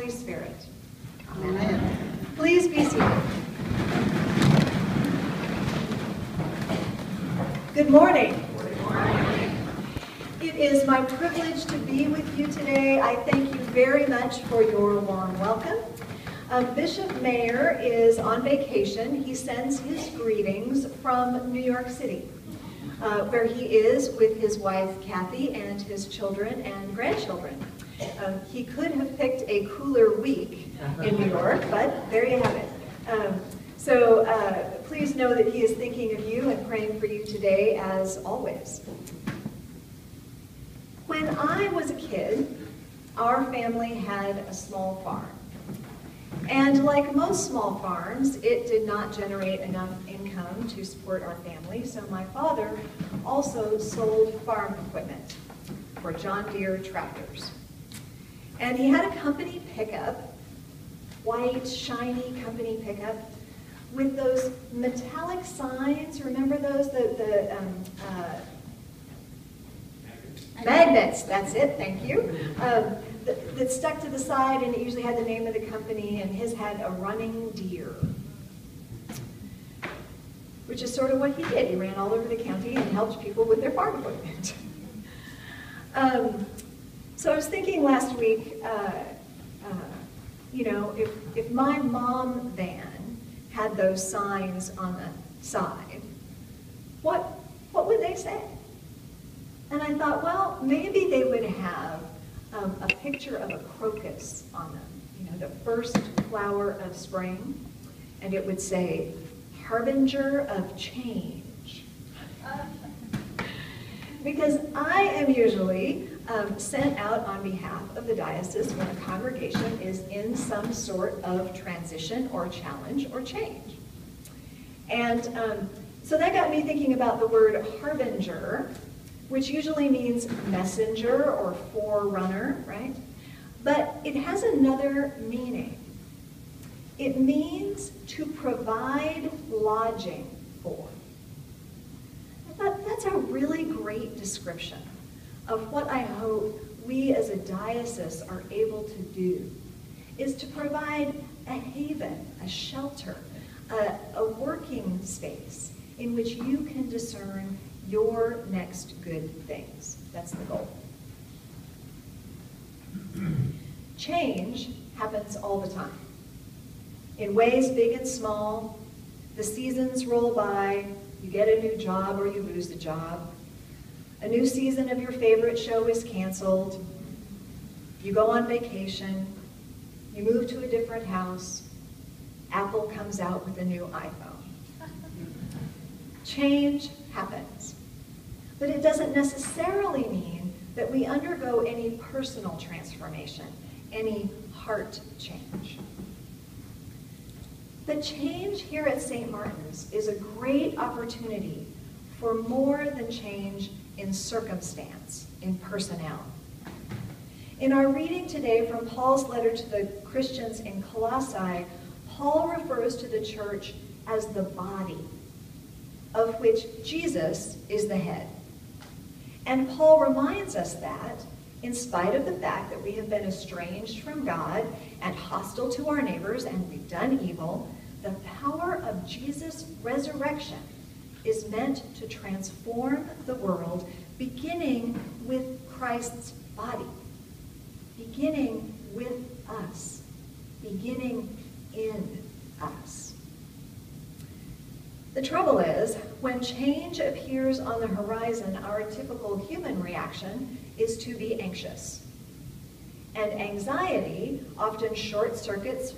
Holy Spirit. Amen. Please be seated. Good morning. Good morning. It is my privilege to be with you today. I thank you very much for your warm welcome. Bishop Mayer is on vacation. He sends his greetings from New York City, where he is with his wife Kathy and his children and grandchildren. He could have picked a cooler week in New York, but there you have it. So please know that he is thinking of you and praying for you today as always. When I was a kid, our family had a small farm. And like most small farms, it did not generate enough income to support our family, so my father also sold farm equipment for John Deere tractors. And he had a company pickup, white, shiny company pickup, with those metallic signs. Remember those? The magnets, that's it, thank you. That stuck to the side, and it usually had the name of the company, and his had a running deer, which is sort of what he did. He ran all over the county and helped people with their farm equipment. So I was thinking last week, if my mom van had those signs on the side, what would they say? And I thought, well, maybe they would have a picture of a crocus on them, the first flower of spring, and it would say, Harbinger of Change. Because I am usually sent out on behalf of the diocese when a congregation is in some sort of transition or challenge or change. And so that got me thinking about the word harbinger, which usually means messenger or forerunner, right? But it has another meaning. It means to provide lodging for. I thought that's a really great description of what I hope we as a diocese are able to do, is to provide a haven, a shelter, a working space in which you can discern your next good things. That's the goal. Change happens all the time. In ways big and small, the seasons roll by, you get a new job or you lose a job. A new season of your favorite show is canceled. You go on vacation. You move to a different house. Apple comes out with a new iPhone. Change happens. But it doesn't necessarily mean that we undergo any personal transformation, any heart change. The change here at St. Martin's is a great opportunity for more than change in circumstance, in personnel. In our reading today from Paul's letter to the Christians in Colossae, Paul refers to the church as the body, of which Jesus is the head. And Paul reminds us that, in spite of the fact that we have been estranged from God and hostile to our neighbors and we've done evil, the power of Jesus' resurrection is meant to transform the world, beginning with Christ's body, beginning with us, beginning in us. The trouble is, when change appears on the horizon, our typical human reaction is to be anxious. And anxiety often short-circuits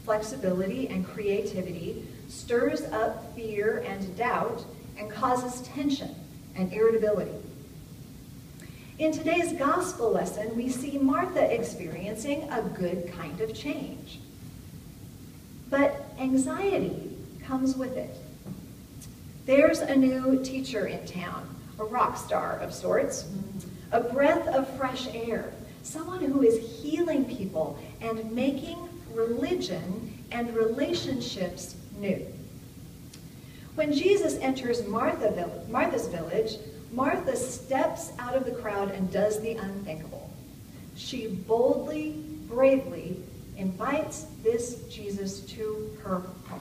flexibility and creativity, stirs up fear and doubt, and causes tension and irritability. In today's gospel lesson, we see Martha experiencing a good kind of change. But anxiety comes with it. There's a new teacher in town, a rock star of sorts, a breath of fresh air, someone who is healing people and making religion and relationships new. When Jesus enters Martha's village, Martha steps out of the crowd and does the unthinkable. She boldly, bravely invites this Jesus to her home.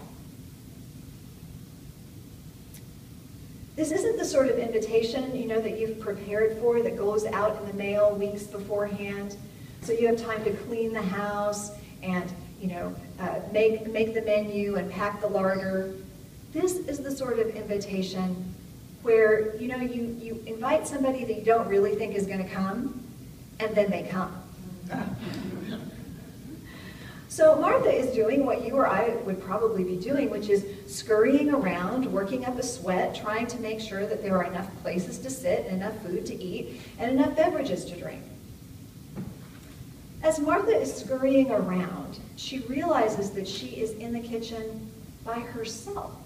This isn't the sort of invitation, that you've prepared for that goes out in the mail weeks beforehand. So you have time to clean the house and, make the menu and pack the larder. This is the sort of invitation where, you invite somebody that you don't really think is going to come, and then they come. So Martha is doing what you or I would probably be doing, which is scurrying around, working up a sweat, trying to make sure that there are enough places to sit and enough food to eat and enough beverages to drink. As Martha is scurrying around, she realizes that she is in the kitchen by herself.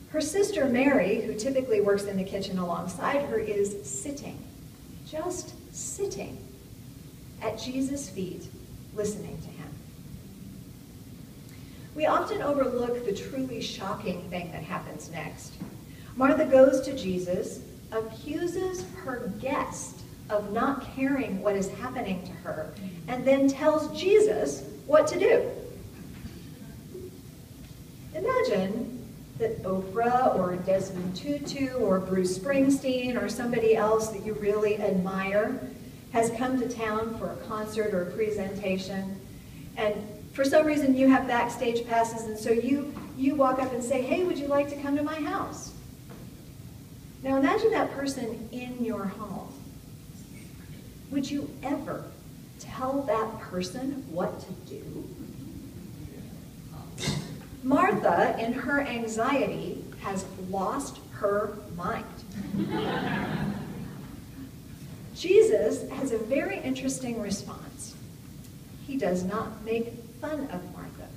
Her sister Mary, who typically works in the kitchen alongside her, is sitting, just sitting at Jesus' feet, listening to him. We often overlook the truly shocking thing that happens next. Martha goes to Jesus, accuses her guest of not caring what is happening to her, and then tells Jesus what to do. Imagine that Oprah or Desmond Tutu or Bruce Springsteen or somebody else that you really admire has come to town for a concert or a presentation, and for some reason you have backstage passes, and so you walk up and say, "Hey, would you like to come to my house?" Now imagine that person in your home. Would you ever tell that person what to do? Martha, in her anxiety, has lost her mind. Jesus has a very interesting response. He does not make fun of Martha.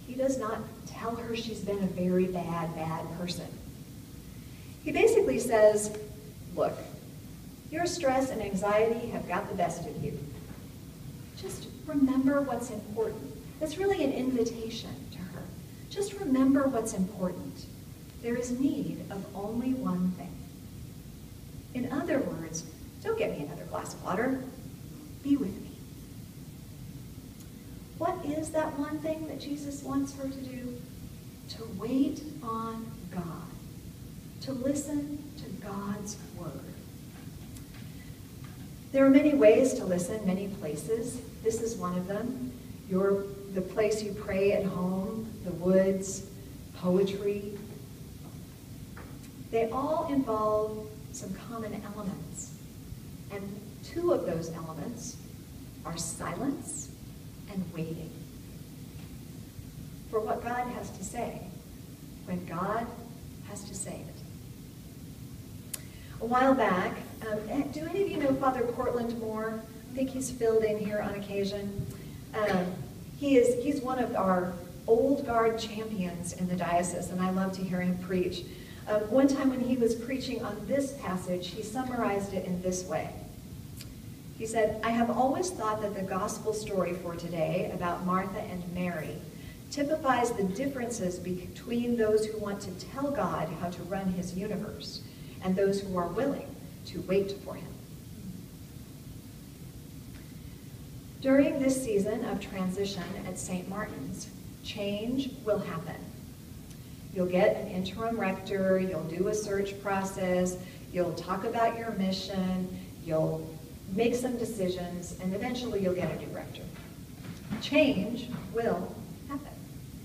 He does not tell her she's been a very bad person. He basically says, look, your stress and anxiety have got the best of you. Just remember what's important. That's really an invitation to her. Just remember what's important. There is need of only one thing. In other words, don't get me another glass of water. Be with me. What is that one thing that Jesus wants her to do? To wait on God. To listen to God's word. There are many ways to listen, many places. This is one of them. The place you pray at home, the woods, poetry. They all involve some common elements. And two of those elements are silence and waiting for what God has to say, when God has to say it. A while back, do any of you know Father Portland Moore? I think he's filled in here on occasion. He's one of our old guard champions in the diocese, and I love to hear him preach. One time when he was preaching on this passage, he summarized it in this way. He said, I have always thought that the gospel story for today about Martha and Mary typifies the differences between those who want to tell God how to run his universe and those who are willing to wait for him. During this season of transition at St. Martin's, change will happen. You'll get an interim rector, you'll do a search process, you'll talk about your mission, you'll make some decisions, and eventually you'll get a new rector. Change will happen.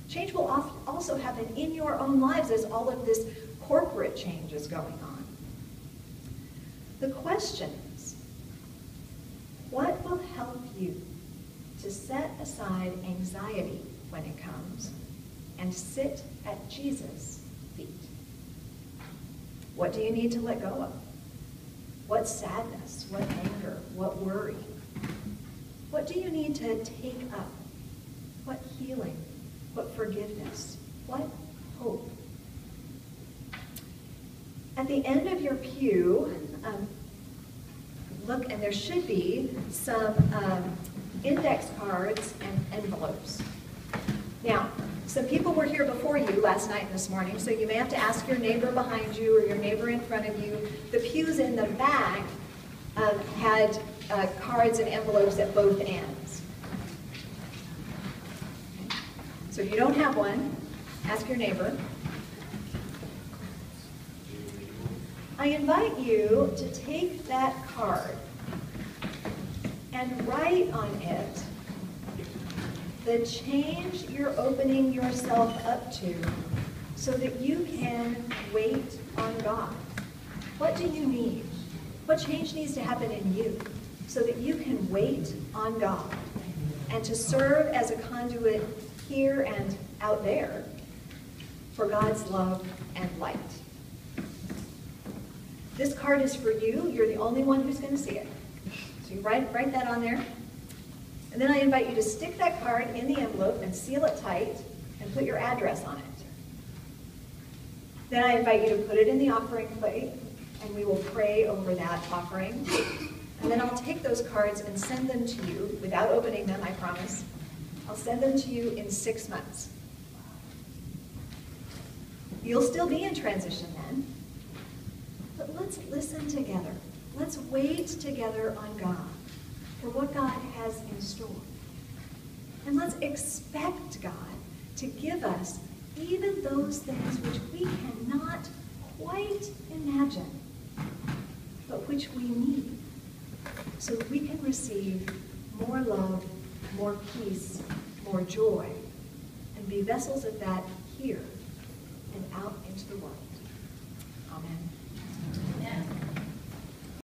Change will also happen in your own lives as all of this corporate change is going on. The question is, what will help you to set aside anxiety when it comes and sit at Jesus' feet? What do you need to let go of? What sadness, what anger, what worry? What do you need to take up? What healing, what forgiveness, what hope? At the end of your pew, look, and there should be some index cards and envelopes. Now, some people were here before you last night and this morning, so you may have to ask your neighbor behind you or your neighbor in front of you. The pews in the back had cards and envelopes at both ends. So if you don't have one, ask your neighbor. I invite you to take that card and write on it the change you're opening yourself up to so that you can wait on God. What do you need? What change needs to happen in you so that you can wait on God and to serve as a conduit here and out there for God's love and light? This card is for you. You're the only one who's going to see it. So you write that on there. And then I invite you to stick that card in the envelope and seal it tight and put your address on it. Then I invite you to put it in the offering plate, and we will pray over that offering. And then I'll take those cards and send them to you, without opening them, I promise. I'll send them to you in 6 months. You'll still be in transition then, but let's listen together. Let's wait together on God for what God has in store. And let's expect God to give us even those things which we cannot quite imagine, but which we need, so that we can receive more love, more peace, more joy, and be vessels of that here and out into the world. Amen.